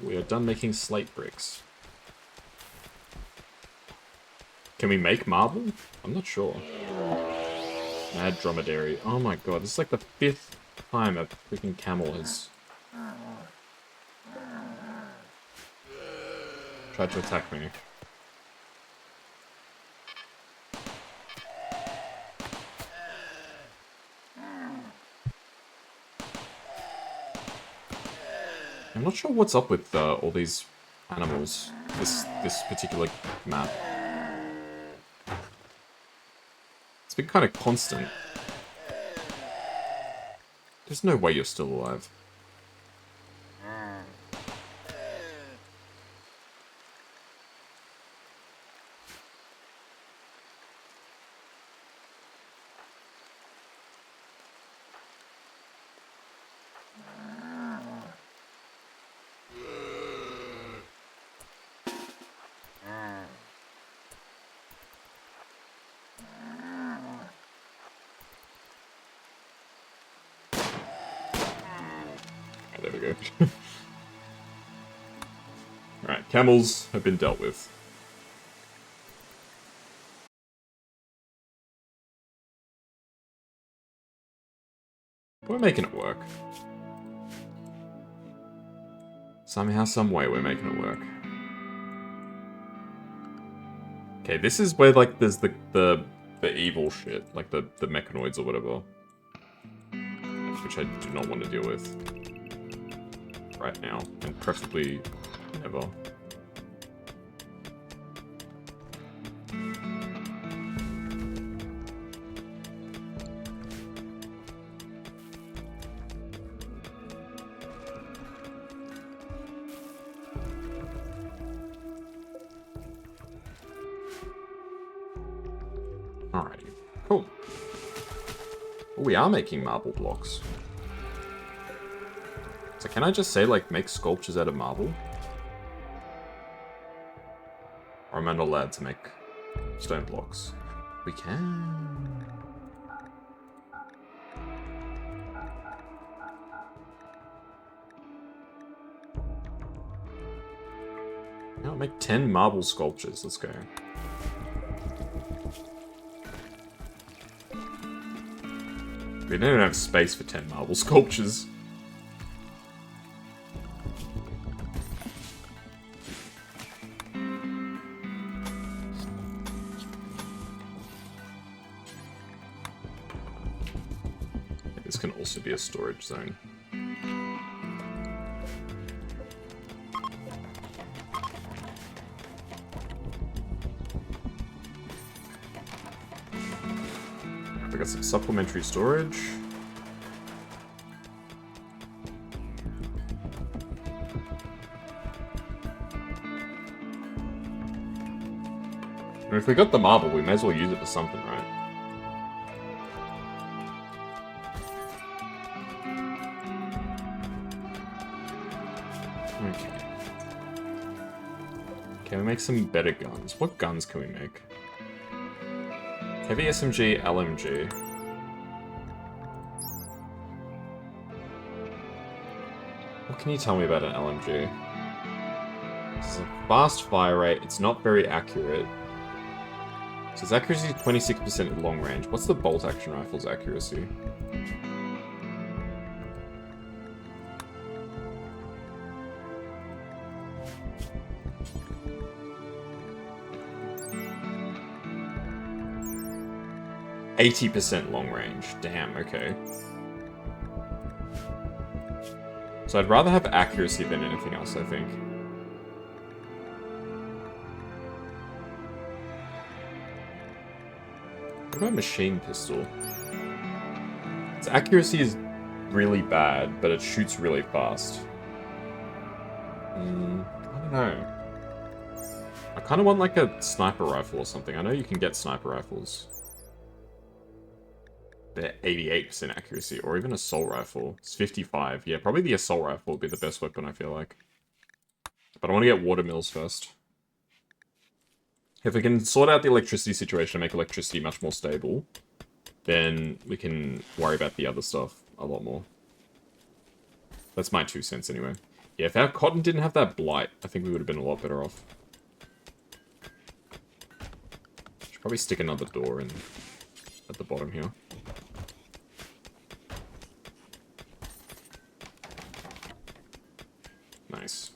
We are done making slate bricks. Can we make marble? I'm not sure. Mad dromedary. Oh my god, this is like the 5th time a freaking camel has tried to attack me. I'm not sure what's up with all these animals. This particular map. It's been kind of constant. There's no way you're still alive. There we go. Alright, camels have been dealt with. We're making it work. Somehow, some way, we're making it work. Okay, this is where, like, there's the evil shit. Like, the mechanoids or whatever. Which I do not want to deal with. Right now. And preferably never. Alrighty. Cool. Oh, we are making marble blocks. So can I just say, like, make sculptures out of marble? Or am I not allowed to make stone blocks? We can. I'll make 10 marble sculptures. Let's go. We don't have space for 10 marble sculptures. This can also be a storage zone. We got some supplementary storage. And if we got the marble, we may as well use it for something, right? Okay. Can we make some better guns? What guns can we make? Heavy SMG, LMG. What can you tell me about an LMG? This is a fast fire rate, it's not very accurate. So its accuracy is 26% at long range. What's the bolt action rifle's accuracy? %, long range. Damn, okay. So I'd rather have accuracy than anything else, I think. What about machine pistol? Its accuracy is really bad, but it shoots really fast. I don't know. I kind of want like a sniper rifle or something. I know you can get sniper rifles. They're 88% accuracy, or even assault rifle. It's 55. Yeah, probably the assault rifle would be the best weapon, I feel like. But I want to get watermills first. If we can sort out the electricity situation and make electricity much more stable, then we can worry about the other stuff a lot more. That's my 2 cents anyway. Yeah, if our cotton didn't have that blight, I think we would have been a lot better off. Should probably stick another door in at the bottom here. Nice.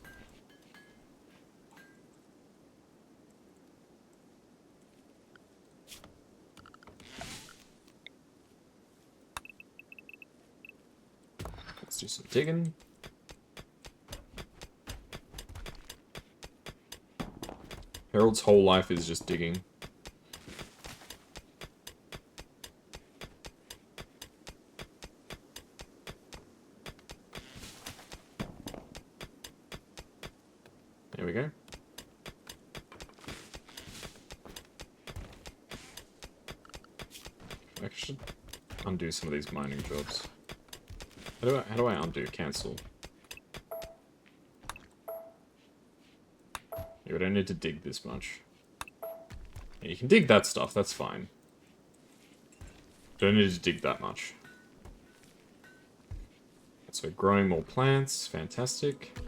Let's do some digging. Harold's whole life is just digging. There we go. I should undo some of these mining jobs. How do I undo? Cancel. Yeah, we don't need to dig this much. Yeah, you can dig that stuff, that's fine. Don't need to dig that much. So we're growing more plants, fantastic.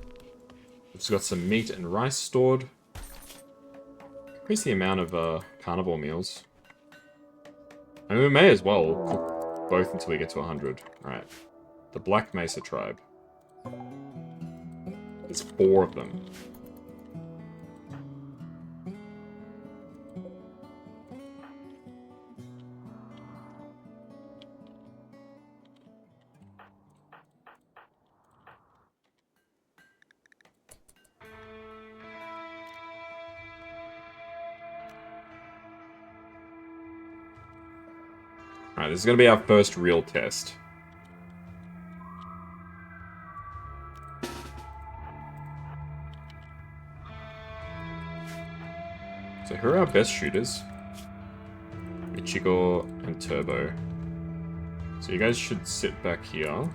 We've just got some meat and rice stored. Increase the amount of carnivore meals. I mean, we may as well cook both until we get to 100. Alright. The Black Mesa tribe. There's 4 of them. Alright, this is going to be our first real test. So who are our best shooters? Ichigo and Turbo. So you guys should sit back here.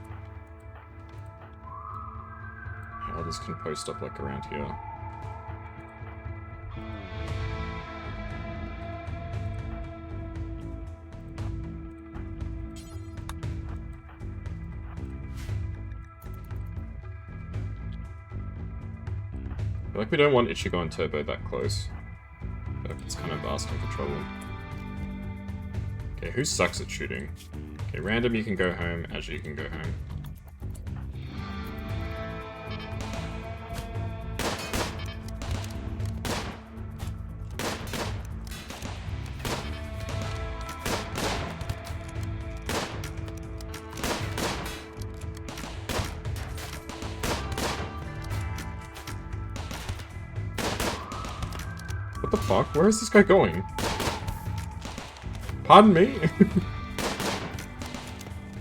Others can post up like around here. I feel like we don't want Ichigo and Turbo that close. But it's kind of asking for trouble. Okay, who sucks at shooting? Okay, Random, you can go home. Azure, you can go home. What the fuck? Where is this guy going? Pardon me?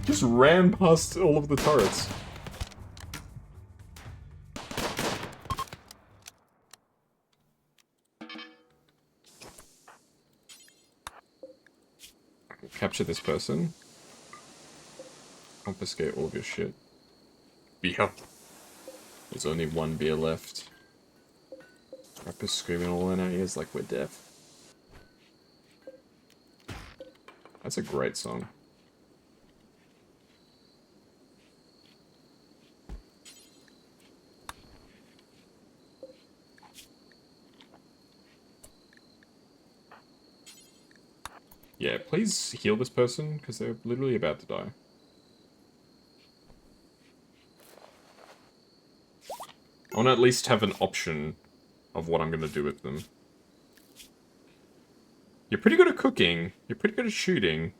Just ran past all of the turrets. Capture this person. Confiscate all of your shit. Beer. There's only 1 beer left. Rappers screaming all in our ears like we're deaf. That's a great song. Yeah, please heal this person, because they're literally about to die. I want to at least have an option of what I'm going to do with them. You're pretty good at cooking. You're pretty good at shooting.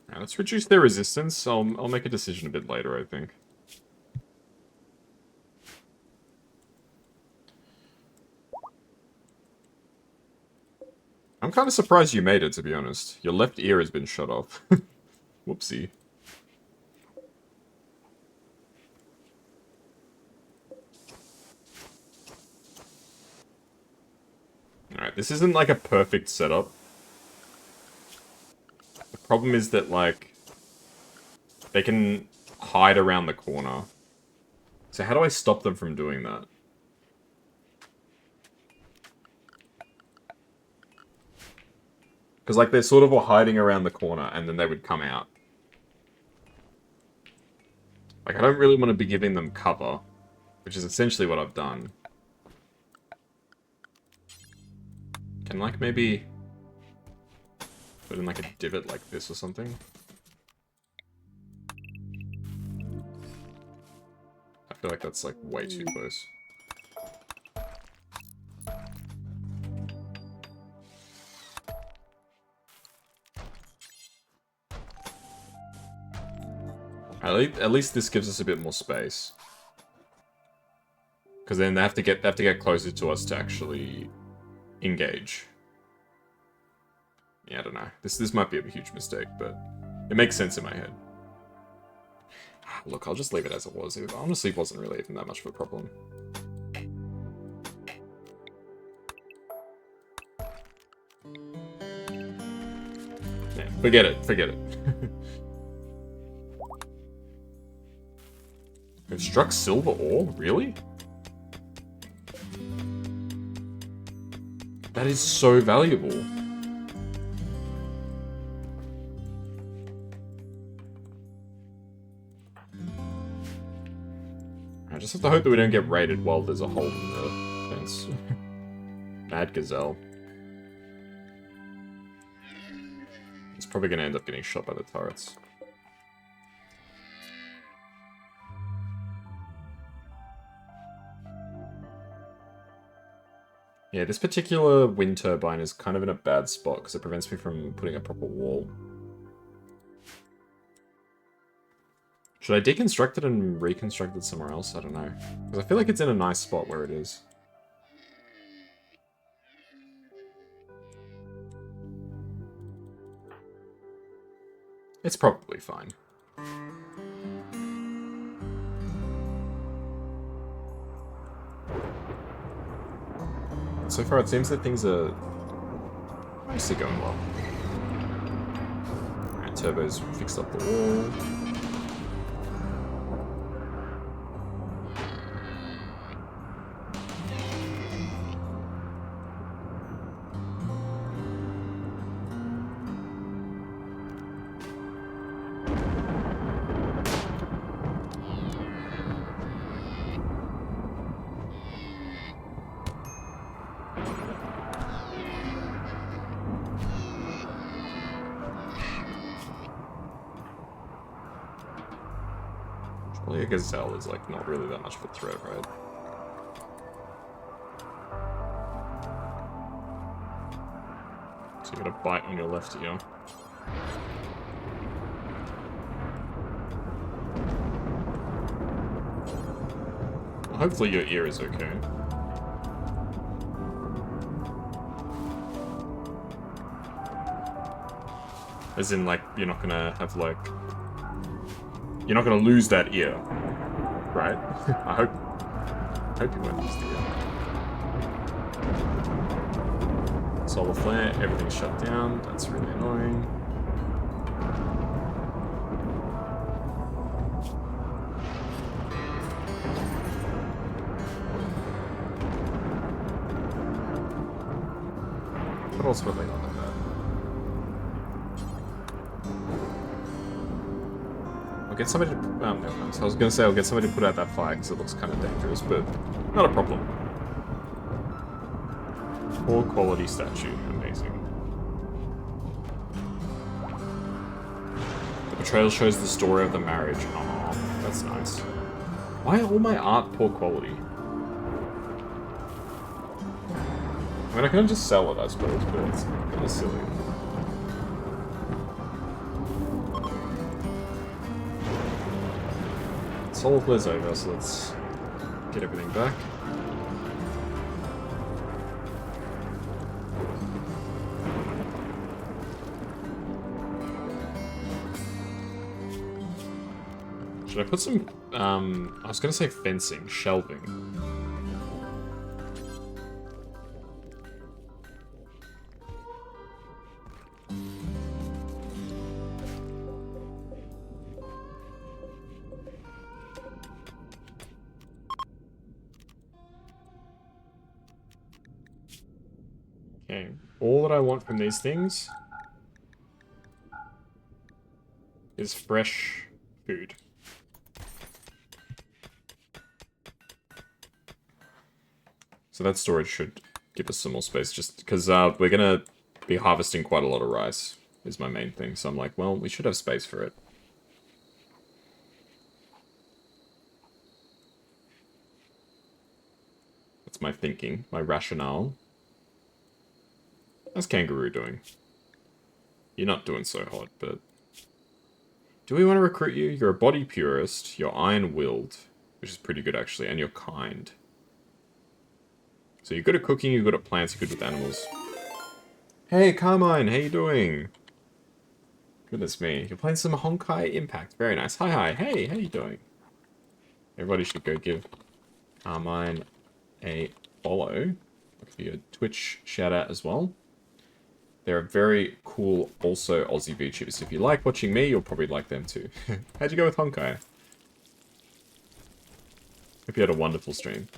Now, let's reduce their resistance. I'll make a decision a bit later, I think. I'm kind of surprised you made it, to be honest. Your left ear has been shut off. Whoopsie. Alright, this isn't like a perfect setup. The problem is that, like, they can hide around the corner. So how do I stop them from doing that? Because, like, they're sort of all hiding around the corner, and then they would come out. Like, I don't really want to be giving them cover, which is essentially what I've done. Can, like, maybe put in, like, a divot like this or something? I feel like that's, like, way too close. At least this gives us a bit more space. Because then they have to get closer to us to actually engage. Yeah, I don't know. This might be a huge mistake, but it makes sense in my head. Look, I'll just leave it as it was. It honestly wasn't really even that much of a problem. Yeah, forget it. Forget it. We've struck silver ore? Really? That is so valuable. I just have to hope that we don't get raided while there's a hole in the fence. Mad Gazelle. It's probably going to end up getting shot by the turrets. Yeah, this particular wind turbine is kind of in a bad spot because it prevents me from putting a proper wall. Should I deconstruct it and reconstruct it somewhere else? I don't know. Because I feel like it's in a nice spot where it is. It's probably fine. So far, it seems that things are mostly going well. Alright, Turbo's fixed up the wall. Probably a gazelle is like not really that much of a threat, right? So you got a bite on your left ear. Well, hopefully your ear is okay. As in, like, you're not gonna have, like... You're not gonna lose that ear, right? I hope you won't lose the ear. Solar flare, everything's shut down. That's really annoying. What else were they on like that? I'll get somebody to... never mind. So I was going to say I'll get somebody to put out that fire because it looks kind of dangerous, but not a problem. Poor quality statue. Amazing. The betrayal shows the story of the marriage. Aww, that's nice. Why are all my art poor quality? I mean, I can just sell it, I suppose, but it's kind of silly. Solar flare's over, so let's get everything back. Should I put some, I was gonna say fencing, shelving. Okay, all that I want from these things is fresh food. So that storage should give us some more space, just because we're going to be harvesting quite a lot of rice, is my main thing. So I'm like, well, we should have space for it. That's my thinking, my rationale. How's Kangaroo doing? You're not doing so hot, but... Do we want to recruit you? You're a body purist, you're iron-willed, which is pretty good actually, and you're kind. So you're good at cooking, you're good at plants, you're good with animals. Hey, Carmine, how you doing? Goodness me, you're playing some Honkai Impact. Very nice. Hi, hey, how you doing? Everybody should go give Carmine a follow. I'll give you a Twitch shout out as well. They're very cool, also Aussie VTubers. If you like watching me, you'll probably like them too. How'd you go with Honkai? Hope you had a wonderful stream.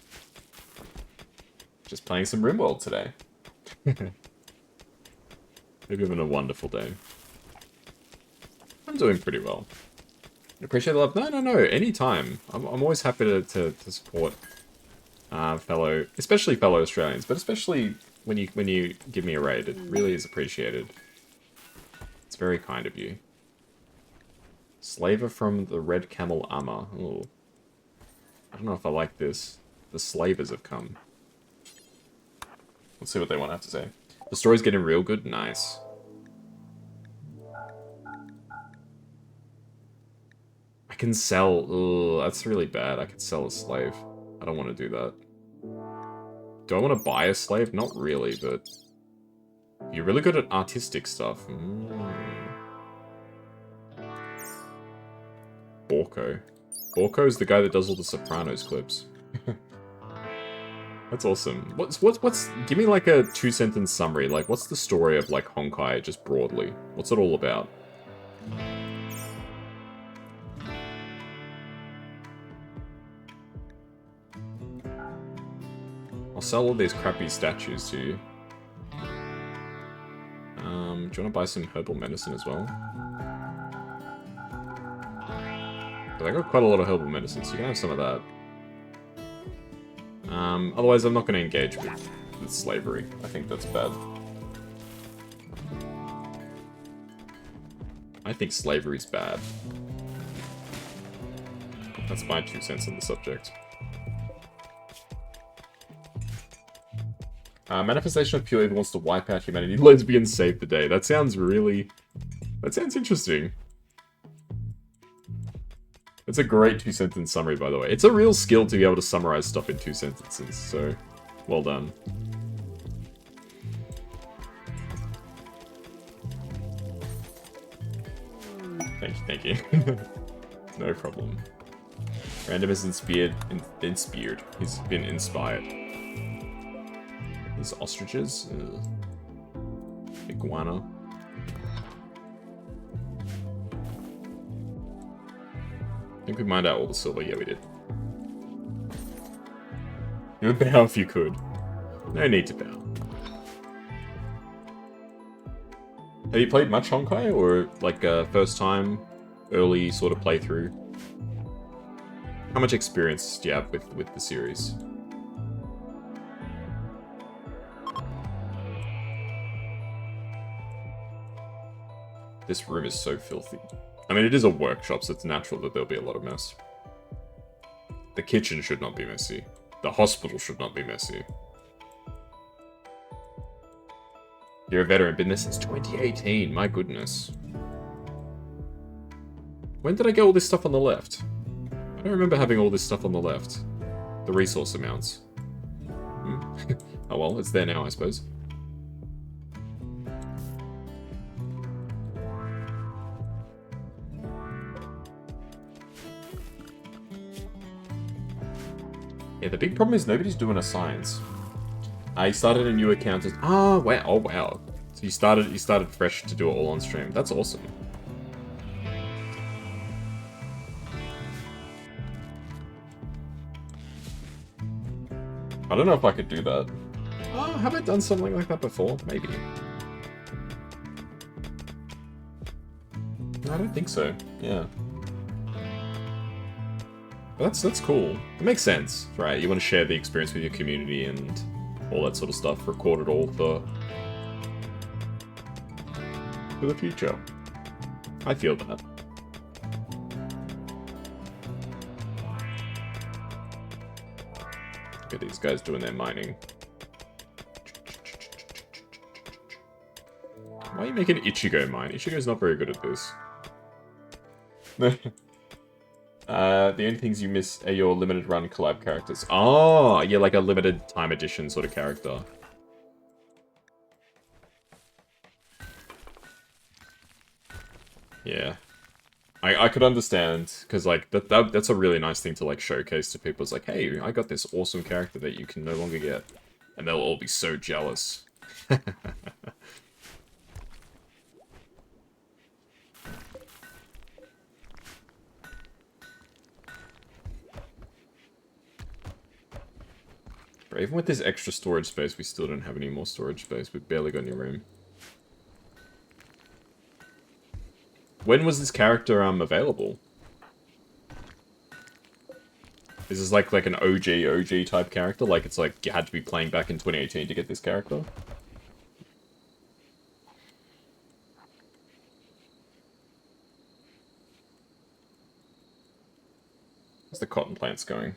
Just playing some Rimworld today. Hope you're having a wonderful day. I'm doing pretty well. Appreciate the love. No, anytime. I'm always happy to support especially fellow Australians, but especially when you give me a raid. It really is appreciated. It's very kind of you. Slaver from the Red Camel Armor. Ooh. I don't know if I like this. The slavers have come. Let's see what they want to have to say. The story's getting real good. Nice. I can sell... Ugh, that's really bad. I could sell a slave. I don't want to do that. Do I want to buy a slave? Not really, but... You're really good at artistic stuff. Borko. Borko is the guy that does all the Sopranos clips. That's awesome. What's... Give me like a 2-sentence summary. Like, what's the story of, like, Honkai, just broadly? What's it all about? I'll sell all these crappy statues to you. Do you want to buy some herbal medicine as well? But I got quite a lot of herbal medicine, so you can have some of that. Otherwise, I'm not going to engage with slavery. I think that's bad. I think slavery's bad. That's my 2 cents on the subject. Manifestation of Pure Evil wants to wipe out humanity. Lesbians save the day. That sounds really... That sounds interesting. It's a great 2-sentence summary, by the way. It's a real skill to be able to summarize stuff in 2 sentences, so... Well done. Thank you. No problem. Random is inspired. He's been inspired. These ostriches? Iguana. I think we mined out all the silver. Yeah, we did. You would bow if you could. No need to bow. Have you played much Honkai, or like a first time, early sort of playthrough? How much experience do you have with the series? This room is so filthy. I mean, it is a workshop, so it's natural that there'll be a lot of mess. The kitchen should not be messy. The hospital should not be messy. You're a veteran, been there since 2018, my goodness. When did I get all this stuff on the left? I don't remember having all this stuff on the left. The resource amounts. Oh well, it's there now, I suppose. Yeah, the big problem is nobody's doing a science. I started a new account. Ah, wow! Oh wow! So you started fresh to do it all on stream. That's awesome. I don't know if I could do that. Oh, have I done something like that before? Maybe. No, I don't think so. Yeah. But that's cool. It makes sense, right? You want to share the experience with your community, and all that sort of stuff. Record it all for the future. I feel that. Look at these guys doing their mining. Why are you making Ichigo mine? Ichigo's not very good at this. The only things you miss are your limited run collab characters. Oh, yeah, like a limited time edition sort of character. Yeah. I could understand, because, like, that's a really nice thing to, like, showcase to people. It's like, hey, I got this awesome character that you can no longer get. And they'll all be so jealous. But even with this extra storage space, we still don't have any more storage space. We've barely got any room. When was this character available? Is this like an OG type character? Like it's like you had to be playing back in 2018 to get this character? How's the cotton plants going?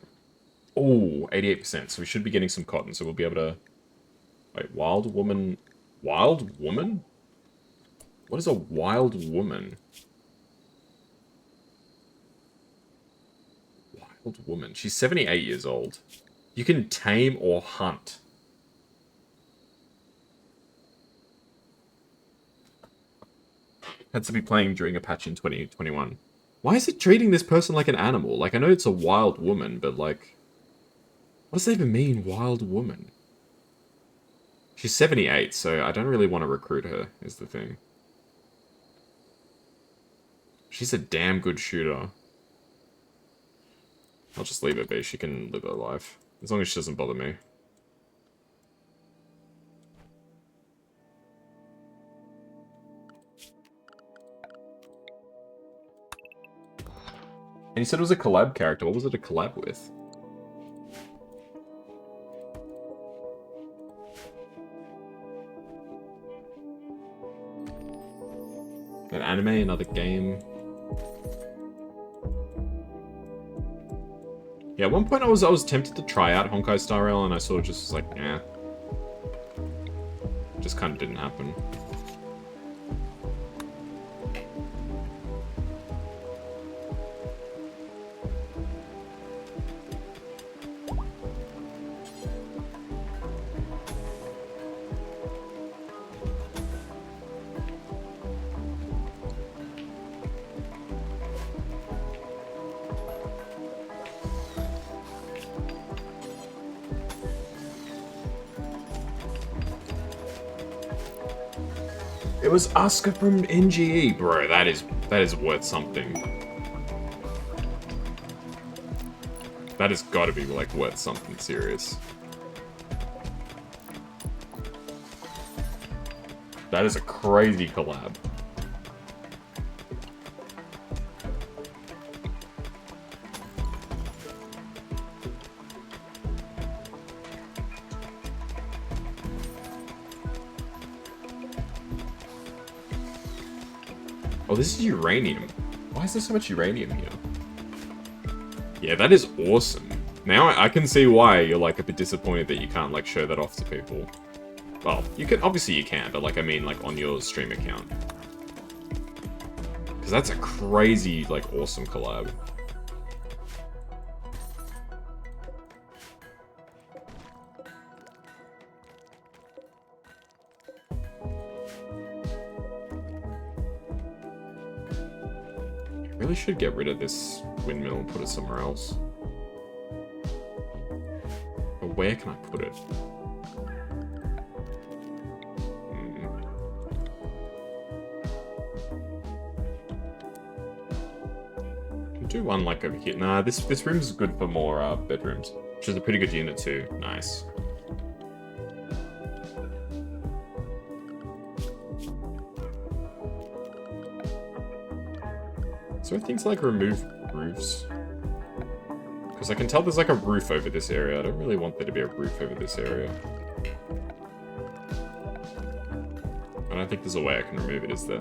Oh, 88%. So we should be getting some cotton, so we'll be able to... Wait, wild woman... Wild woman? What is a wild woman? Wild woman. She's 78 years old. You can tame or hunt. Had to be playing during a patch in 2021. Why is it treating this person like an animal? Like, I know it's a wild woman, but like... What does that even mean, wild woman? She's 78, so I don't really want to recruit her, is the thing. She's a damn good shooter. I'll just leave it be. She can live her life. As long as she doesn't bother me. And you said it was a collab character. What was it a collab with? An anime, another game. Yeah, at one point I was tempted to try out Honkai Star Rail, and I sort of just was like, eh. Just kind of didn't happen. It was Asuka from NGE, bro. That is worth something. That has got to be like worth something serious. That is a crazy collab. Oh, this is uranium. Why is there so much uranium here? Yeah, that is awesome. Now I can see why you're like a bit disappointed that you can't like show that off to people. Well, you can, obviously you can, but like I mean like on your stream account. Because that's a crazy, like awesome collab. Really should get rid of this windmill and put it somewhere else. But where can I put it? Can do one like over here. Nah, this room is good for more bedrooms, which is a pretty good unit too. Nice. So things like remove roofs. Because I can tell there's like a roof over this area. I don't really want there to be a roof over this area. I don't think there's a way I can remove it, is there?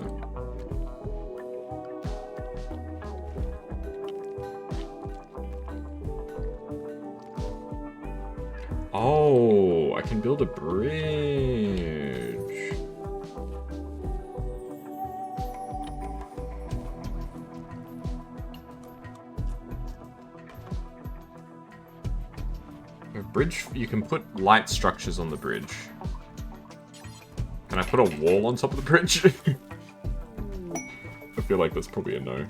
Oh, I can build a bridge. A bridge, you can put light structures on the bridge. Can I put a wall on top of the bridge? I feel like that's probably a no.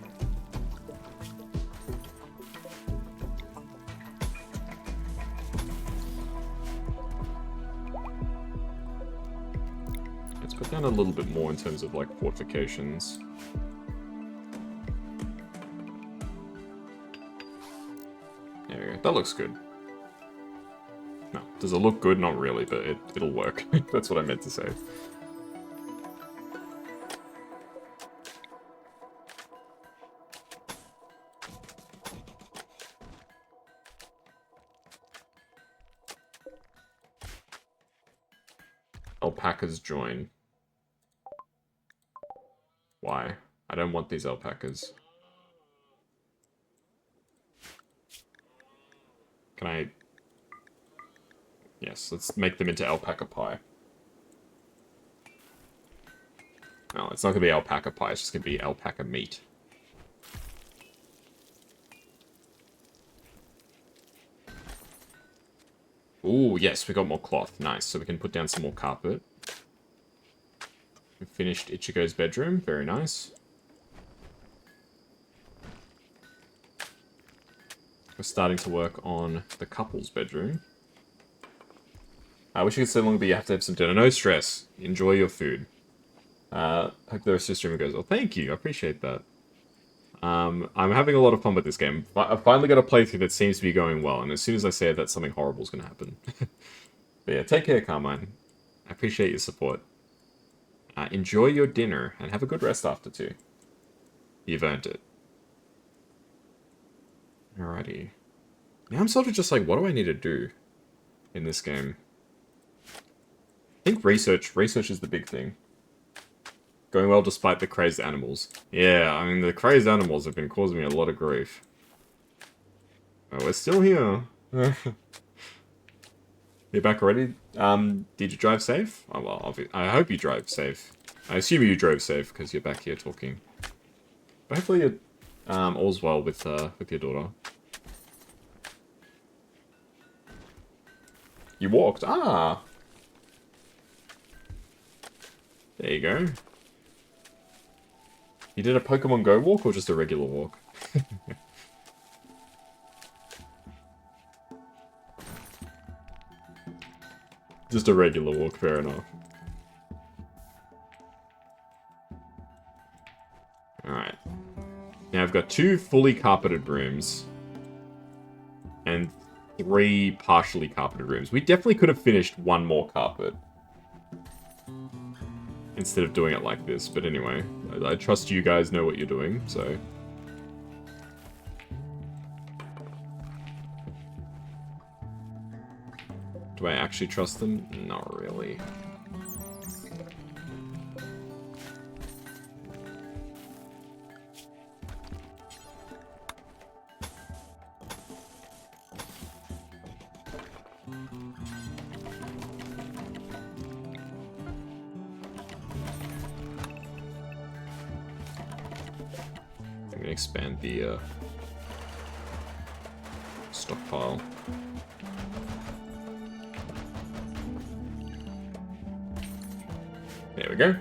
Let's put down a little bit more in terms of like fortifications. There we go. That looks good. No, does it look good? Not really, but it'll work. That's what I meant to say. Alpacas join. Why? I don't want these alpacas. Can I... Yes, let's make them into alpaca pie. No, it's not going to be alpaca pie, it's just going to be alpaca meat. Ooh, yes, we got more cloth. Nice, so we can put down some more carpet. We finished Ichigo's bedroom. Very nice. We're starting to work on the couple's bedroom. I wish you could stay longer, but you have to have some dinner. No stress. Enjoy your food. Hope the rest of the stream goes well. Thank you. I appreciate that. I'm having a lot of fun with this game. I've finally got a playthrough that seems to be going well, and as soon as I say that, something horrible is going to happen. But yeah, take care, Carmine. I appreciate your support. Enjoy your dinner, and have a good rest after, too. You've earned it. Alrighty. Now I'm sort of just like, what do I need to do in this game? I think research is the big thing. Going well despite the crazed animals. Yeah, I mean, the crazed animals have been causing me a lot of grief. Oh, we're still here. You're back already? Did you drive safe? Oh, well, I hope you drive safe. I assume you drove safe, because you're back here talking. But hopefully you're, all's well with your daughter. You walked? Ah! There you go. You did a Pokemon Go walk or just a regular walk? Just a regular walk, fair enough. Alright. Now I've got 2 fully carpeted rooms. And 3 partially carpeted rooms. We definitely could have finished 1 more carpet. Instead of doing it like this, but anyway. I trust you guys know what you're doing, so... Do I actually trust them? Not really. I'm gonna expand the stockpile. There we go.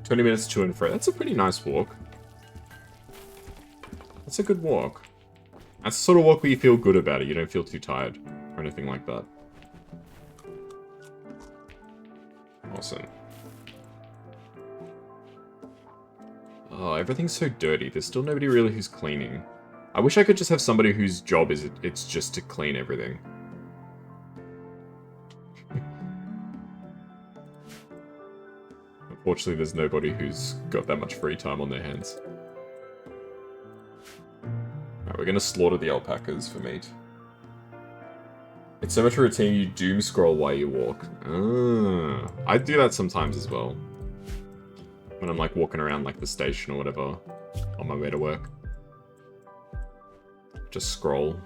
20 minutes to and fro. That's a pretty nice walk. That's a good walk. That's the sort of walk where you feel good about it. You don't feel too tired or anything like that. Awesome. Oh, everything's so dirty. There's still nobody really who's cleaning. I wish I could just have somebody whose job is it's just to clean everything. Unfortunately, there's nobody who's got that much free time on their hands. Alright, we're gonna slaughter the alpacas for meat. It's so much a routine you doom scroll while you walk. I do that sometimes as well. When I'm like walking around like the station or whatever on my way to work. Just scroll.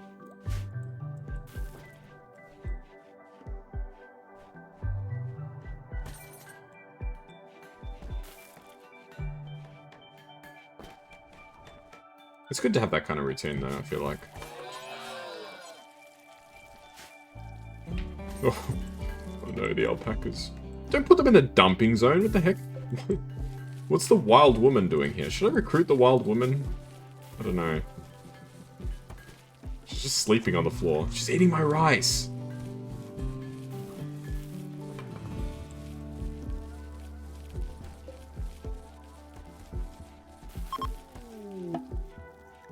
It's good to have that kind of routine though, I feel like. Oh no, the alpacas. Don't put them in the dumping zone, what the heck? What's the wild woman doing here? Should I recruit the wild woman? I don't know. She's just sleeping on the floor. She's eating my rice!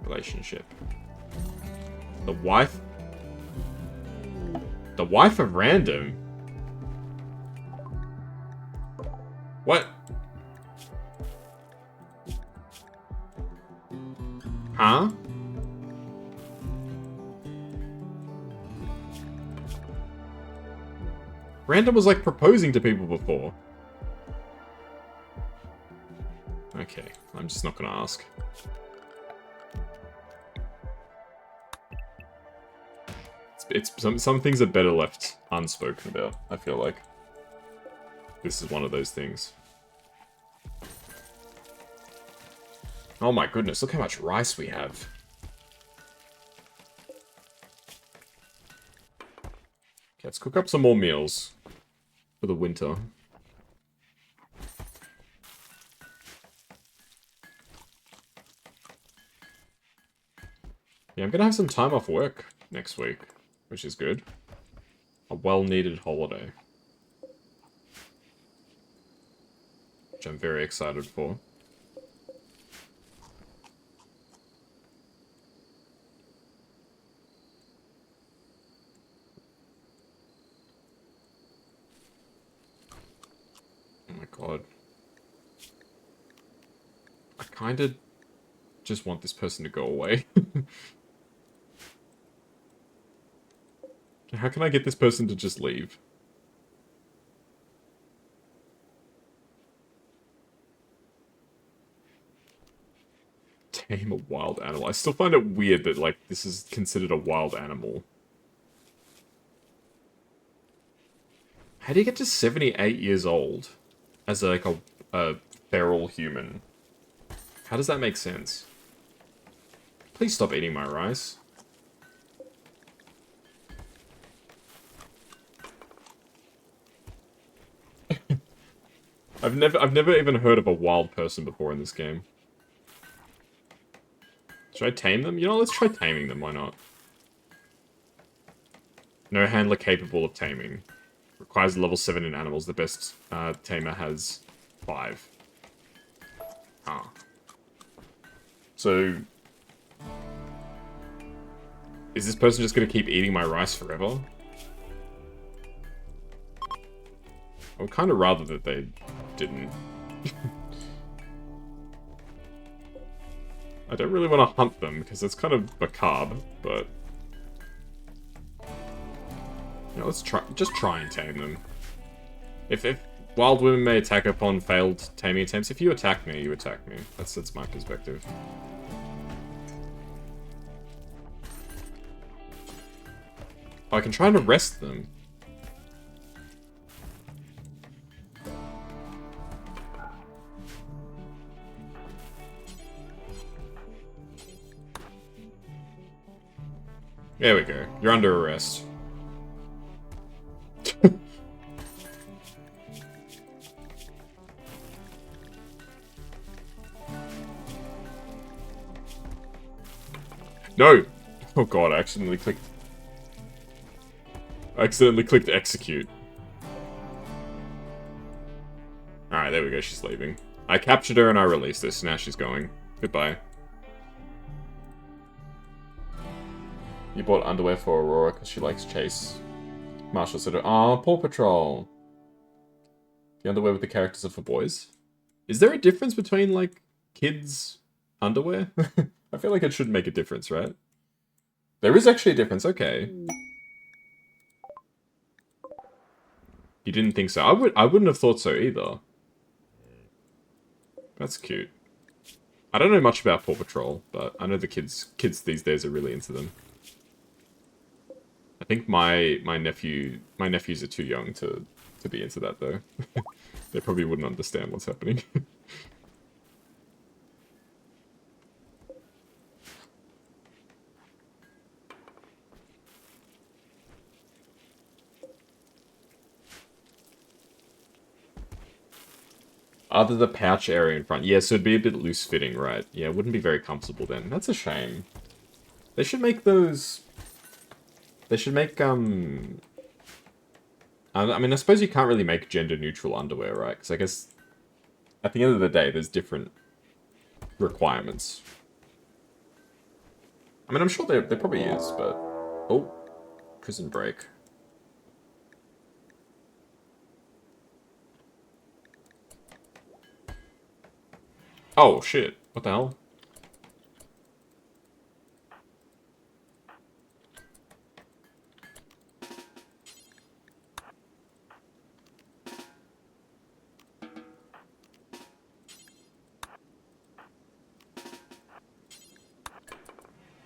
Relationship. The wife? The wife of Random? What? Huh? Random was like proposing to people before. Okay, I'm just not gonna ask. Some things are better left unspoken about, I feel like. This is one of those things. Oh my goodness, look how much rice we have. Okay, let's cook up some more meals for the winter. Yeah, I'm gonna have some time off work next week, which is good. A well-needed holiday. Which I'm very excited for. Oh my god. I kinda just want this person to go away. How can I get this person to just leave? Tame a wild animal. I still find it weird that, like, this is considered a wild animal. How do you get to 78 years old as, like, a feral human? How does that make sense? Please stop eating my rice. I've never even heard of a wild person before in this game. Should I tame them? You know, let's try taming them, why not? No handler capable of taming. Requires level 7 in animals. The best tamer has 5. Ah. So... is this person just gonna keep eating my rice forever? I would kind of rather that they didn't. I don't really want to hunt them, because that's kind of macabre, but... you know, let's just try and tame them. If wild women may attack upon failed taming attempts, if you attack me, you attack me. That's my perspective. Oh, I can try and arrest them. There we go. You're under arrest. No! Oh god, I accidentally clicked execute. Alright, there we go, she's leaving. I captured her and I released her, so now she's going. Goodbye. You bought underwear for Aurora because she likes Chase. Marshall said, "Aw, Paw Patrol." The underwear with the characters are for boys. Is there a difference between, like, kids' underwear? I feel like it should make a difference, right? There is actually a difference, okay. You didn't think so? I wouldn't have thought so either. That's cute. I don't know much about Paw Patrol, but I know the kids these days are really into them. I think my nephews are too young to be into that though. They probably wouldn't understand what's happening. Other the pouch area in front. Yeah, so it'd be a bit loose fitting, right? Yeah, it wouldn't be very comfortable then. That's a shame. They should make those... They should make, I mean, I suppose you can't really make gender-neutral underwear, right? Because I guess, at the end of the day, there's different requirements. I mean, I'm sure there probably is, but... Oh, Prison Break. Oh, shit. What the hell?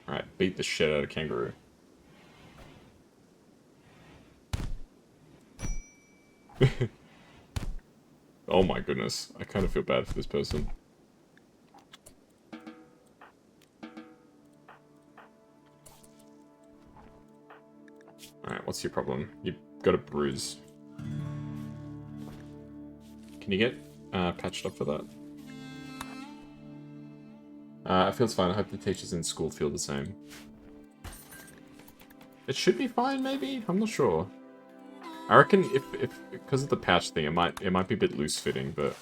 Alright, beat the shit out of Kangaroo. Oh my goodness. I kind of feel bad for this person. Alright, what's your problem? You've got a bruise. Can you get patched up for that? It feels fine. I hope the teachers in school feel the same. It should be fine, maybe? I'm not sure. I reckon if because of the pouch thing, it might be a bit loose fitting, but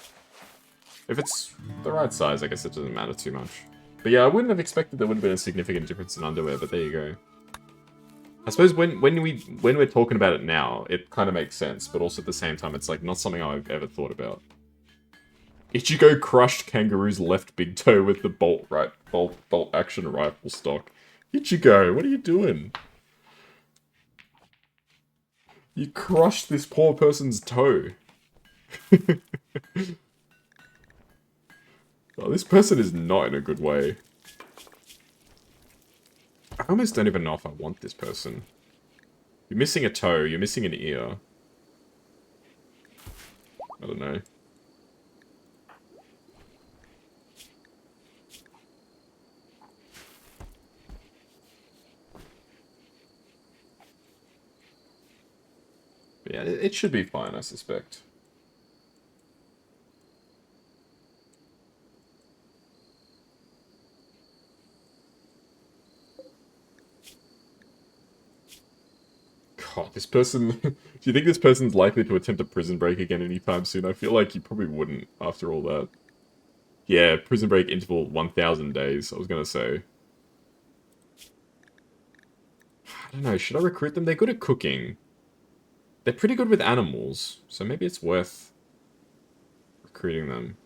if it's the right size, I guess it doesn't matter too much. But yeah, I wouldn't have expected there would have been a significant difference in underwear, but there you go. I suppose when we're talking about it now, it kind of makes sense, but also at the same time, it's like not something I've ever thought about. Ichigo crushed Kangaroo's left big toe with the bolt action rifle stock. Ichigo, what are you doing? You crushed this poor person's toe. Oh, this person is not in a good way. I almost don't even know if I want this person. You're missing a toe, you're missing an ear. I don't know. But yeah, it should be fine, I suspect. God, this person... Do you think this person's likely to attempt a prison break again anytime soon? I feel like he probably wouldn't, after all that. Yeah, prison break interval 1,000 days, I was gonna say. I don't know, should I recruit them? They're good at cooking. They're pretty good with animals, so maybe it's worth recruiting them.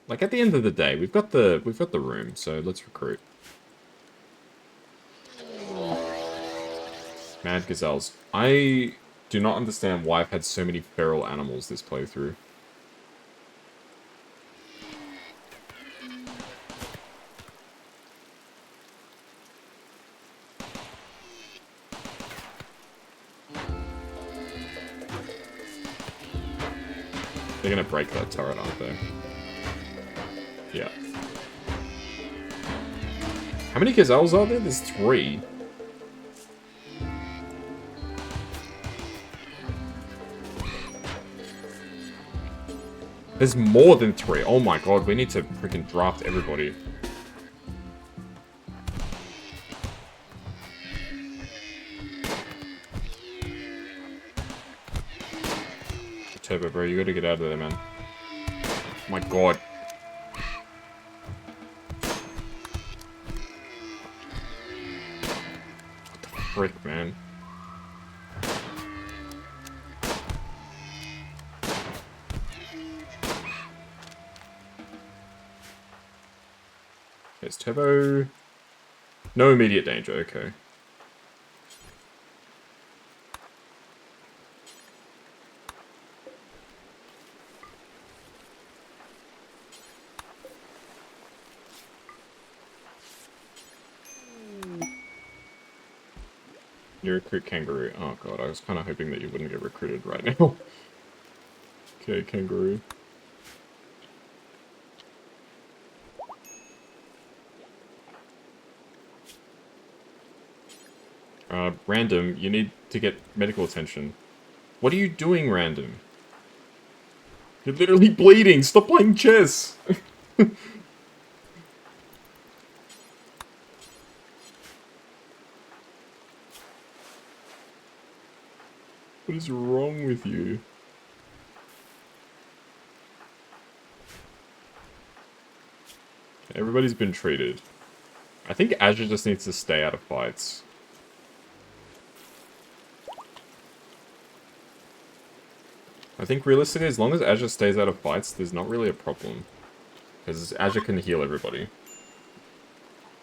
Like, at the end of the day, we've got the room, so let's recruit. Mad gazelles. I do not understand why I've had so many feral animals this playthrough. They're gonna break that turret, aren't they? Yeah. How many gazelles are there? There's 3. There's more than 3. Oh my god, we need to freaking draft everybody. Turbo, bro, you gotta get out of there, man. Oh my god. What the frick, man? There's Turbo. No immediate danger, okay. You recruit kangaroo. Oh god, I was kind of hoping that you wouldn't get recruited right now. Okay, kangaroo. Random, you need to get medical attention. What are you doing, Random? You're literally bleeding! Stop playing chess! What is wrong with you? Everybody's been treated. I think Azure just needs to stay out of fights. I think realistically, as long as Azure stays out of fights, there's not really a problem. Because Azure can heal everybody.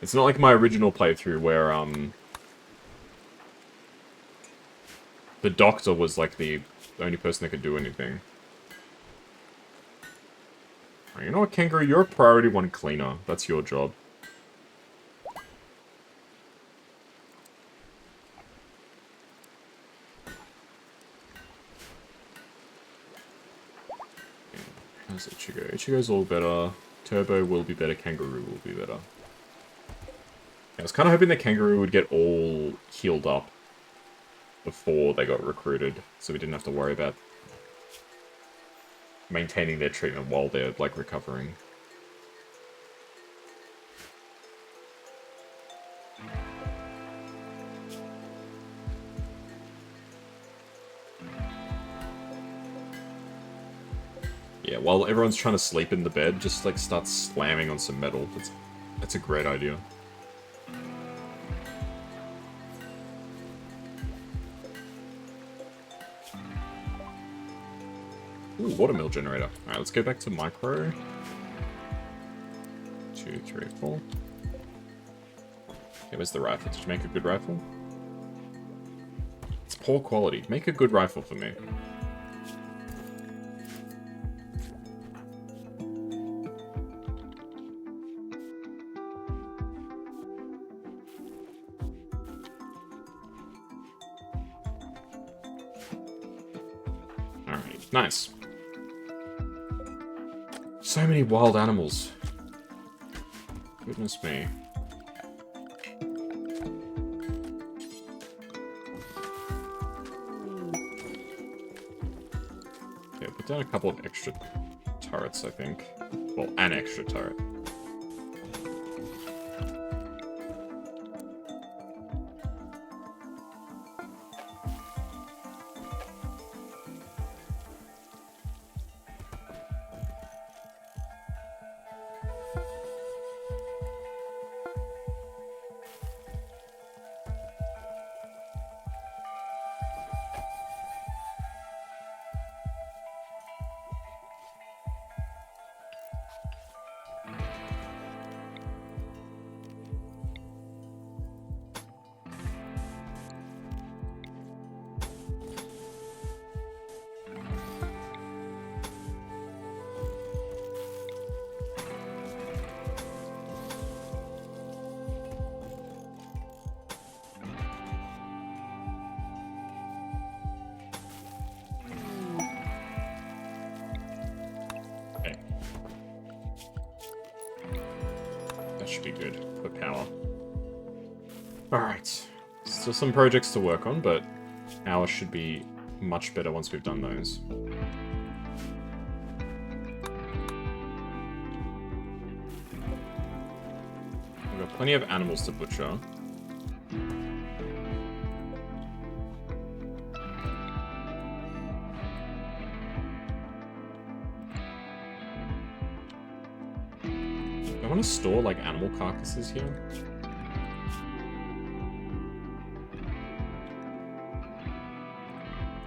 It's not like my original playthrough where, the doctor was like the only person that could do anything. You know what, Kangaroo? You're a priority 1 cleaner. That's your job. How's Ichigo? Ichigo's all better. Turbo will be better. Kangaroo will be better. I was kind of hoping that Kangaroo would get all healed up before they got recruited, so we didn't have to worry about maintaining their treatment while they're, like, recovering. Yeah, while everyone's trying to sleep in the bed, just, like, start slamming on some metal. That's a great idea. Ooh, watermill generator. Alright, let's go back to micro. 2, 3, 4. Okay, where's the rifle? Did you make a good rifle? It's poor quality. Make a good rifle for me. Alright, nice. So many wild animals. Goodness me. Okay, put down a couple of extra turrets, I think. Well, an extra turret. Should be good for power. Alright. Still some projects to work on, but ours should be much better once we've done those. We've got plenty of animals to butcher. I want to store, like, animal carcasses here.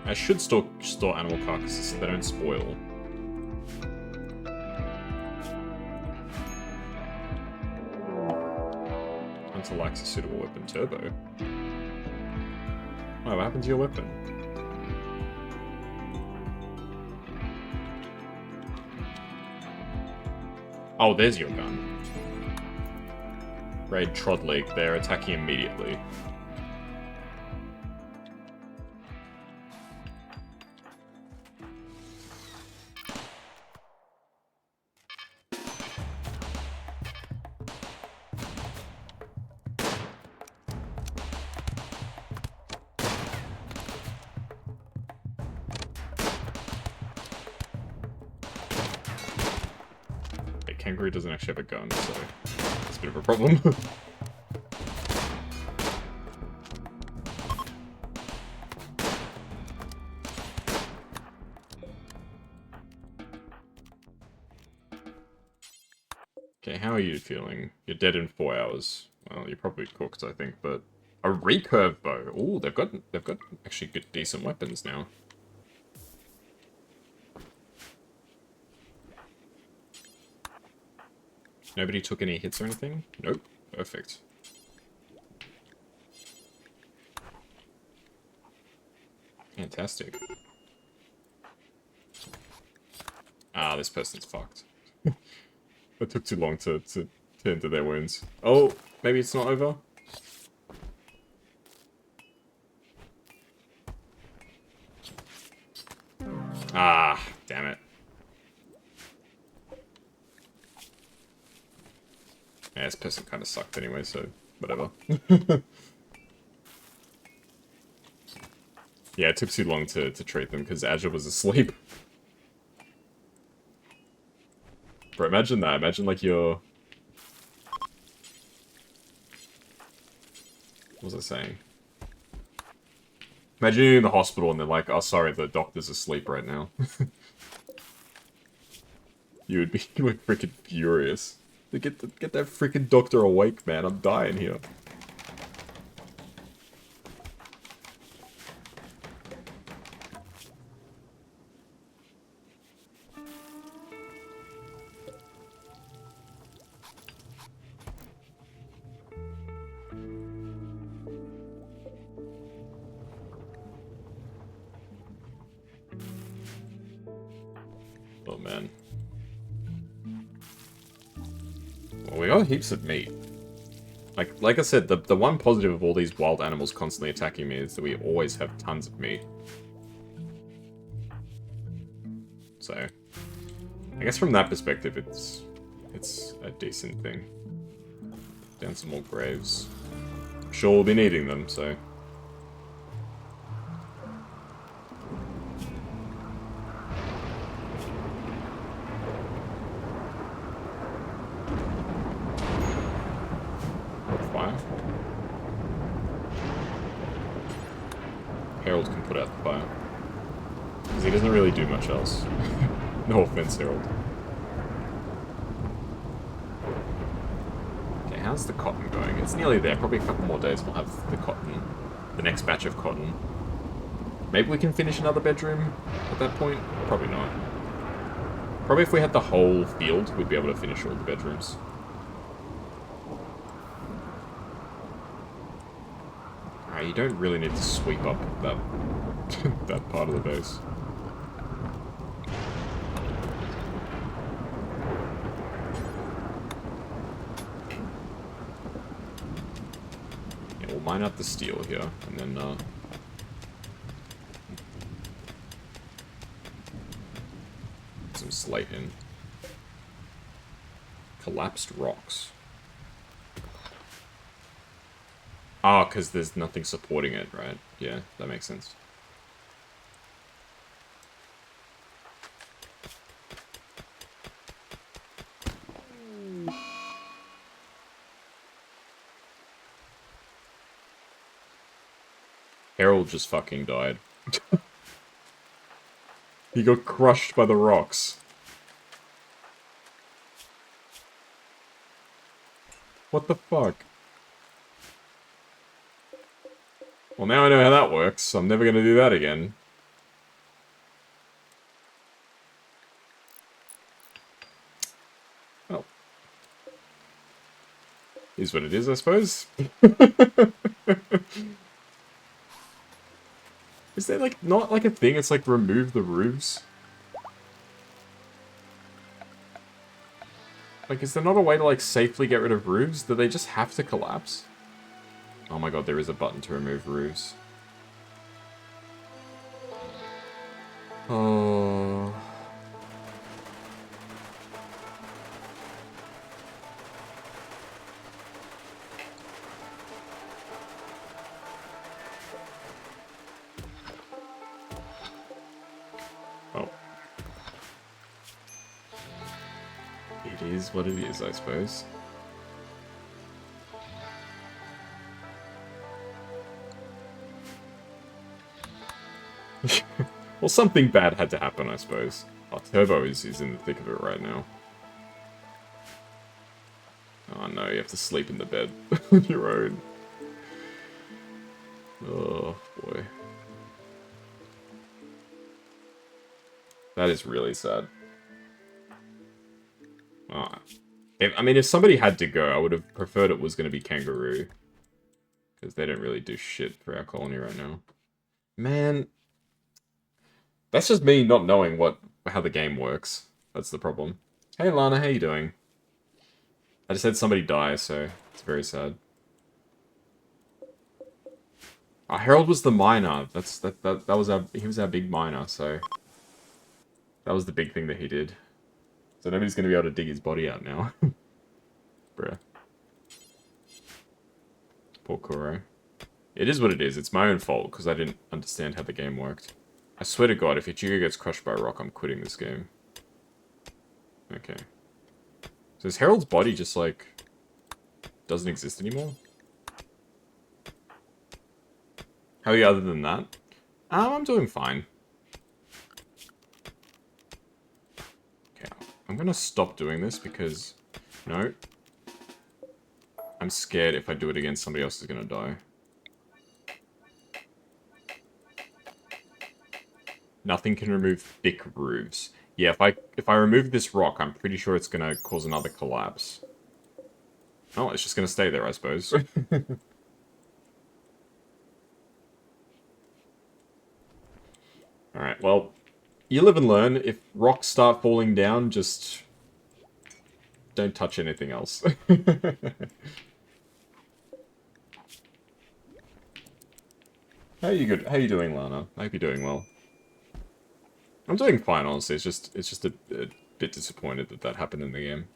I should store animal carcasses so they don't spoil. Hunter lacks a suitable weapon. Turbo. Oh, what happened to your weapon? Oh, there's your gun. Raid Trod League, they're attacking immediately. kangaroo doesn't actually have a gun, so it's a bit of a problem. Okay, how are you feeling? You're dead in 4 hours. Well, you're probably cooked, I think, but a recurve bow. Ooh, they've got actually good decent weapons now. Nobody took any hits or anything? Nope. Perfect. Fantastic. Ah, this person's fucked. It took too long to tend to their wounds. Oh, maybe it's not over? Ah, damn it. Yeah, this person kind of sucked anyway, so whatever. Yeah, it took too long to treat them because Azure was asleep. Bro, imagine that. Imagine like you're... What was I saying? Imagine you're in the hospital and they're like, oh, sorry, the doctor's asleep right now. You would be freaking furious. Get that freaking doctor awake, man. I'm dying here. Oh, man. Well, we got heaps of meat. Like I said, the one positive of all these wild animals constantly attacking me is that we always have tons of meat. So, I guess from that perspective, it's a decent thing. Down some more graves. I'm sure we'll be needing them, so... Fire. Harold can put out the fire. Because he doesn't really do much else. No offense, Harold. Okay, how's the cotton going? It's nearly there. Probably a couple more days we'll have the cotton. The next batch of cotton. Maybe we can finish another bedroom at that point? Probably not. Probably if we had the whole field, we'd be able to finish all the bedrooms. You don't really need to sweep up that that part of the base. Yeah, we'll mine out the steel here, and then some slate in. Collapsed rocks. Oh, because there's nothing supporting it, right? Yeah, that makes sense. Harold just fucking died. He got crushed by the rocks. What the fuck? Well, now I know how that works. I'm never gonna do that again. Well. Is what it is, I suppose. Is there, like, not, like, a thing? It's like, remove the roofs? Like, is there not a way to, like, safely get rid of roofs? Do they just have to collapse? Oh my god, there is a button to remove roofs. Oh... It is what it is, I suppose. Well, something bad had to happen, I suppose. Oh, Turbo is in the thick of it right now. Oh no, you have to sleep in the bed on your own. Oh, boy. That is really sad. Oh. I mean, if somebody had to go, I would have preferred it was going to be Kangaroo. Because they don't really do shit for our colony right now. Man, that's just me not knowing how the game works. That's the problem. Hey Lana, how you doing? I just had somebody die, so it's very sad. Harold was the miner. That was he was our big miner, so that was the big thing that he did. So nobody's gonna be able to dig his body out now. Bruh. Poor Kuro. It is what it is. It's my own fault, because I didn't understand how the game worked. I swear to God, if Ichigo gets crushed by a rock, I'm quitting this game. Okay. So is Harold's body just, like, doesn't exist anymore? How are you other than that? I'm doing fine. Okay, I'm gonna stop doing this because... No. I'm scared if I do it again, somebody else is gonna die. Nothing can remove thick roofs. Yeah, if I remove this rock, I'm pretty sure it's gonna cause another collapse. Oh, it's just gonna stay there, I suppose. Alright, well, you live and learn. If rocks start falling down, just don't touch anything else. How are you good? How are you doing, Lana? I hope you're doing well. I'm doing fine, honestly. It's just a bit disappointed that that happened in the game.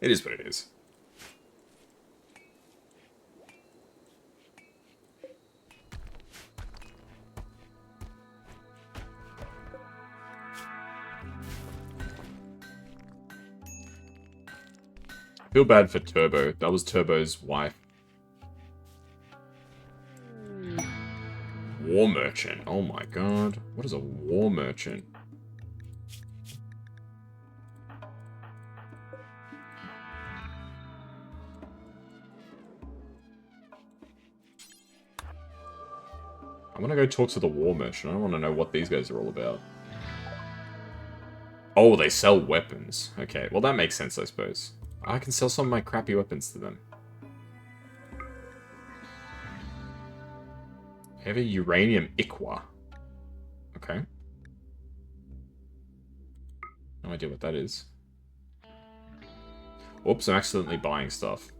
It is what it is. I feel bad for Turbo. That was Turbo's wife. War merchant. Oh my god. What is a war merchant? I want to go talk to the war merchant. I want to know what these guys are all about. Oh, they sell weapons. Okay, well that makes sense, I suppose. I can sell some of my crappy weapons to them. Heavy uranium Iqua. Okay. No idea what that is. Oops, I'm accidentally buying stuff.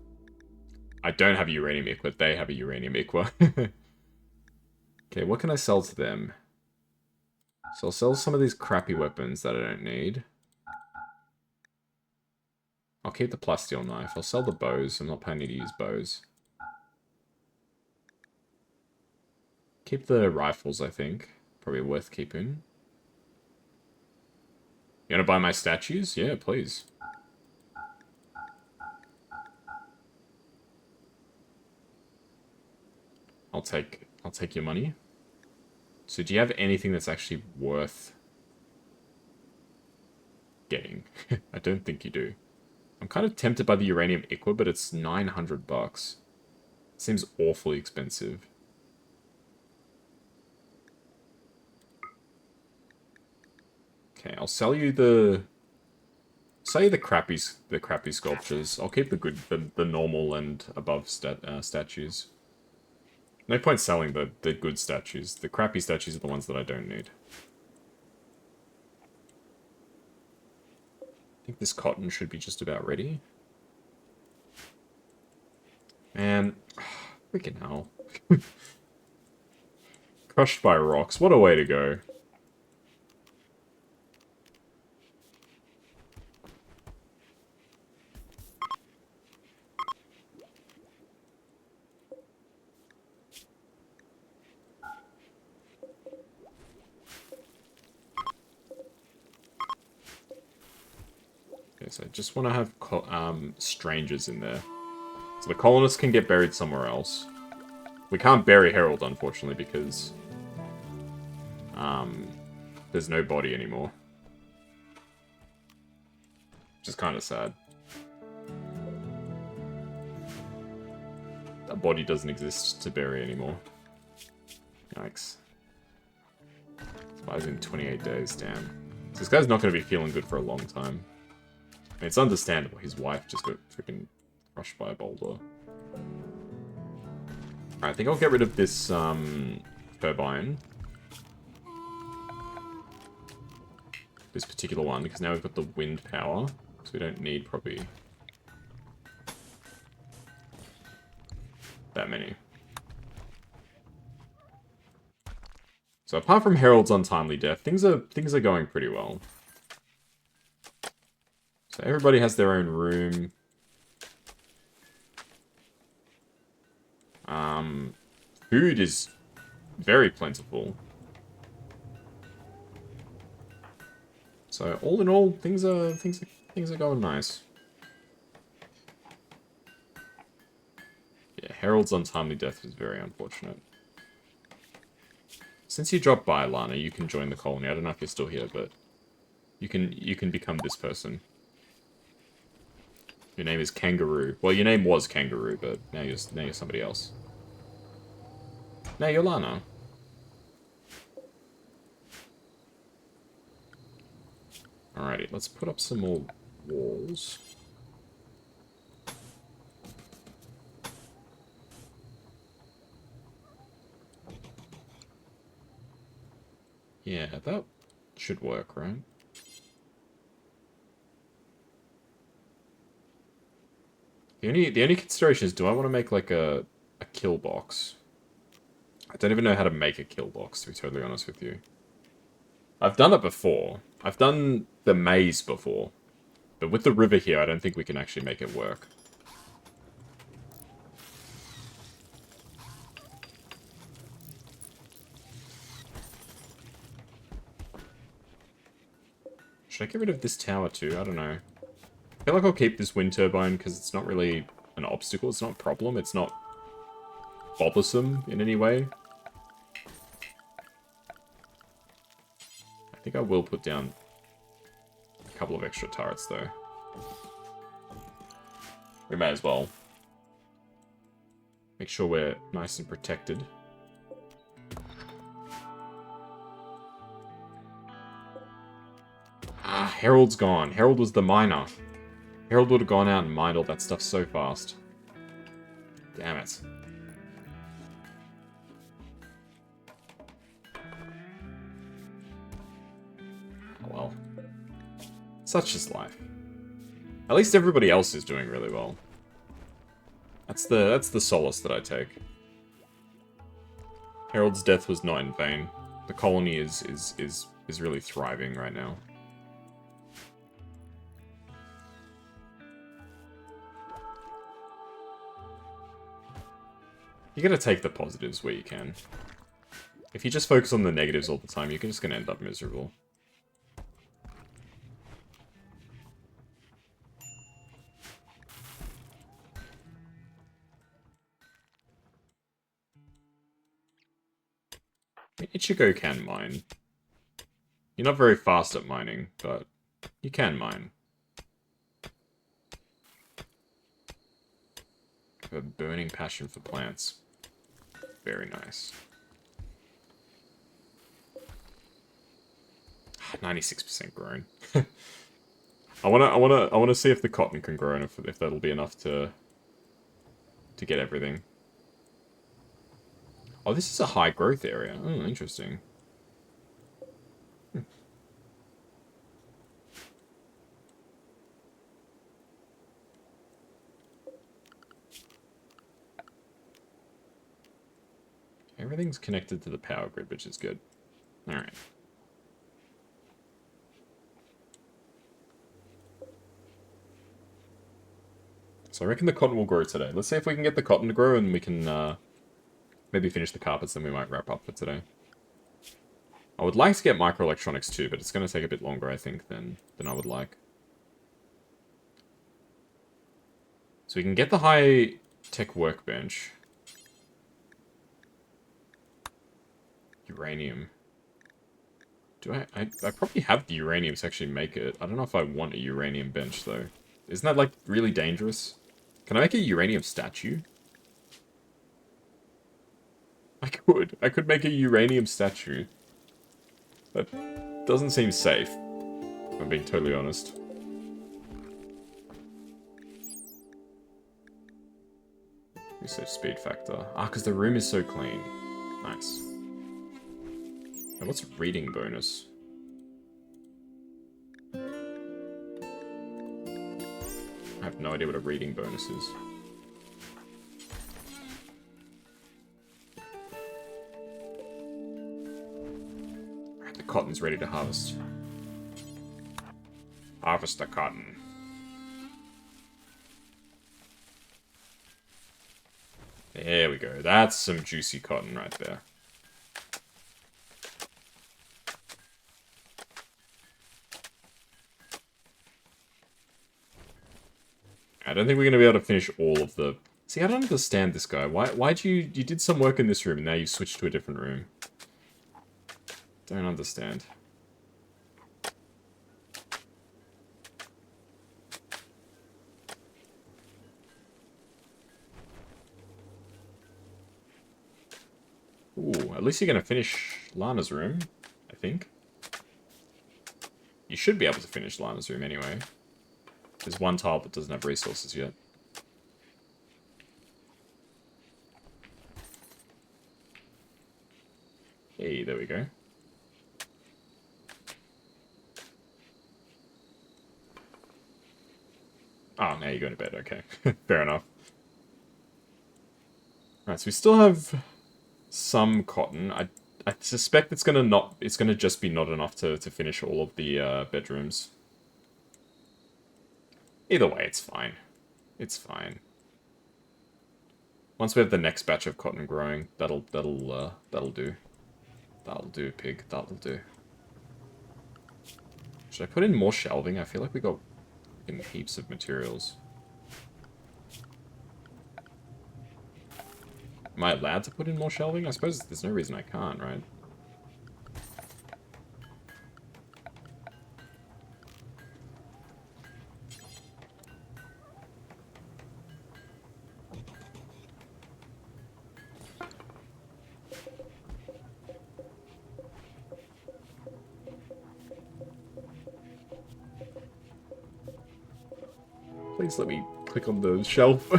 I don't have a uranium Iqua, they have a uranium Iqua. Okay, what can I sell to them? So I'll sell some of these crappy weapons that I don't need. I'll keep the plasteel knife. I'll sell the bows. I'm not planning to use bows. Keep the rifles, I think. Probably worth keeping. You wanna buy my statues? Yeah, please. I'll take your money. So do you have anything that's actually worth getting? I don't think you do. I'm kind of tempted by the uranium Iqua, but it's 900 bucks. Seems awfully expensive. Okay, I'll sell you the crappy sculptures. I'll keep the normal and above statues. No point selling the good statues. The crappy statues are the ones that I don't need. I think this cotton should be just about ready. Man, freaking hell. Crushed by rocks. What a way to go. Okay, so I just want to have strangers in there. So the colonists can get buried somewhere else. We can't bury Herald, unfortunately, because there's no body anymore. Which is kind of sad. A body doesn't exist to bury anymore. Yikes. Expires in 28 days, damn. So this guy's not going to be feeling good for a long time. I mean, it's understandable. His wife just got freaking crushed by a boulder. Alright, I think I'll get rid of this turbine. This particular one, because now we've got the wind power. So we don't need probably that many. So apart from Herald's untimely death, things are going pretty well. So everybody has their own room. Food is very plentiful. So all in all, things are going nice. Yeah, Herald's untimely death was very unfortunate. Since you dropped by, Lana, you can join the colony. I don't know if you're still here, but you can become this person. Your name is Kangaroo. Well, your name was Kangaroo, but now you're somebody else. Now you're Lana. Alrighty, let's put up some more walls. Yeah, that should work, right? The only consideration is, do I want to make like a kill box? I don't even know how to make a kill box, to be totally honest with you. I've done it before. I've done the maze before. But with the river here, I don't think we can actually make it work. Should I get rid of this tower too? I don't know. I feel like I'll keep this wind turbine because it's not really an obstacle. It's not a problem. It's not bothersome in any way. I think I will put down a couple of extra turrets though. We may as well. Make sure we're nice and protected. Ah, Herald's gone. Herald was the miner. Herald would have gone out and mined all that stuff so fast. Damn it. Oh well. Such is life. At least everybody else is doing really well. That's the solace that I take. Herald's death was not in vain. The colony is really thriving right now. You gotta take the positives where you can. If you just focus on the negatives all the time, you're just gonna end up miserable. Ichigo can mine. You're not very fast at mining, but you can mine. A burning passion for plants. Very nice. 96% grown. I wanna see if the cotton can grow and if that'll be enough to get everything. Oh, this is a high growth area. Oh, interesting. Everything's connected to the power grid, which is good. Alright. So I reckon the cotton will grow today. Let's see if we can get the cotton to grow and we can maybe finish the carpets, then we might wrap up for today. I would like to get microelectronics too, but it's going to take a bit longer, I think, than I would like. we can get the high-tech workbench. Uranium. Do I probably have the uranium to actually make it. I don't know if I want a uranium bench, though. Isn't that, like, really dangerous? Can I make a uranium statue? I could. I could make a uranium statue. That doesn't seem safe, if I'm being totally honest. Research speed factor. Ah, because the room is so clean. Nice. And what's reading bonus? I have no idea what a reading bonus is. Alright, the cotton's ready to harvest. Harvest the cotton. There we go. That's some juicy cotton right there. I don't think we're going to be able to finish all of the... See, I don't understand this guy. Why'd you did some work in this room and now you switched to a different room? Don't understand. Ooh, at least you're going to finish Lana's room, I think. You should be able to finish Lana's room anyway. There's one tile that doesn't have resources yet. Hey, there we go. Oh, now you're going to bed, okay. Fair enough. Alright, so we still have some cotton. I suspect it's gonna just be not enough to finish all of the bedrooms. Either way, it's fine. It's fine. Once we have the next batch of cotton growing, that'll do. That'll do, pig. That'll do. Should I put in more shelving? I feel like we got in heaps of materials. Am I allowed to put in more shelving? I suppose there's no reason I can't, right? Please let me click on the shelf.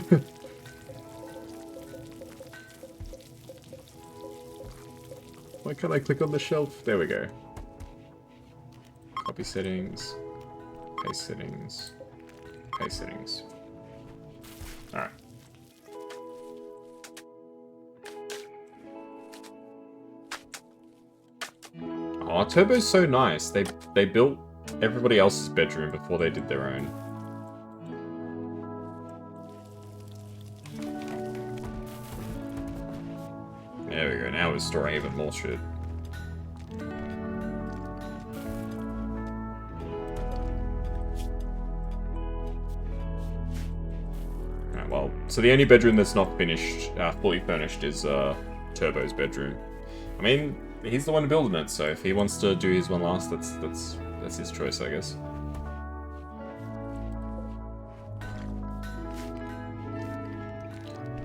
Why can't I click on the shelf? There we go. Copy settings. Paste settings. Paste settings. Alright. Oh, Turbo's so nice. They built everybody else's bedroom before they did their own. There we go, now we're storing even more shit. Alright, well, so the only bedroom that's not finished, fully furnished is Turbo's bedroom. I mean, he's the one building it, so if he wants to do his one last, that's his choice, I guess.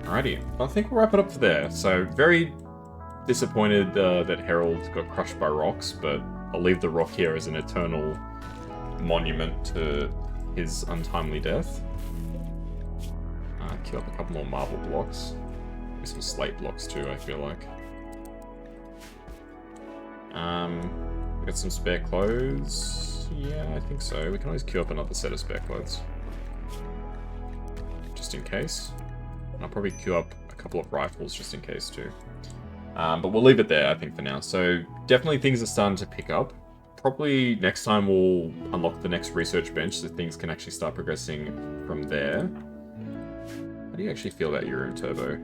Alrighty, I think we'll wrap it up for there. So, very disappointed that Harold got crushed by rocks, but I'll leave the rock here as an eternal monument to his untimely death. Queue up a couple more marble blocks. Maybe some slate blocks too, I feel like. We got some spare clothes. Yeah, I think so. We can always queue up another set of spare clothes. Just in case. And I'll probably queue up a couple of rifles just in case too. But we'll leave it there, I think, for now. So, definitely things are starting to pick up. Probably next time we'll unlock the next research bench so things can actually start progressing from there. How do you actually feel about your room, Turbo?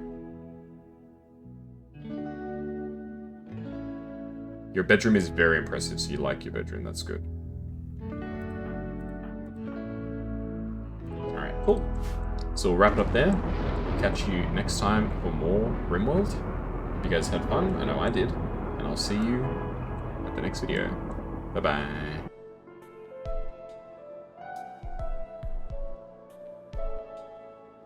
Your bedroom is very impressive, so you like your bedroom. That's good. Alright, cool. So we'll wrap it up there. Catch you next time for more Rimworld. Hope you guys had fun. I know I did. And I'll see you at the next video. Bye-bye.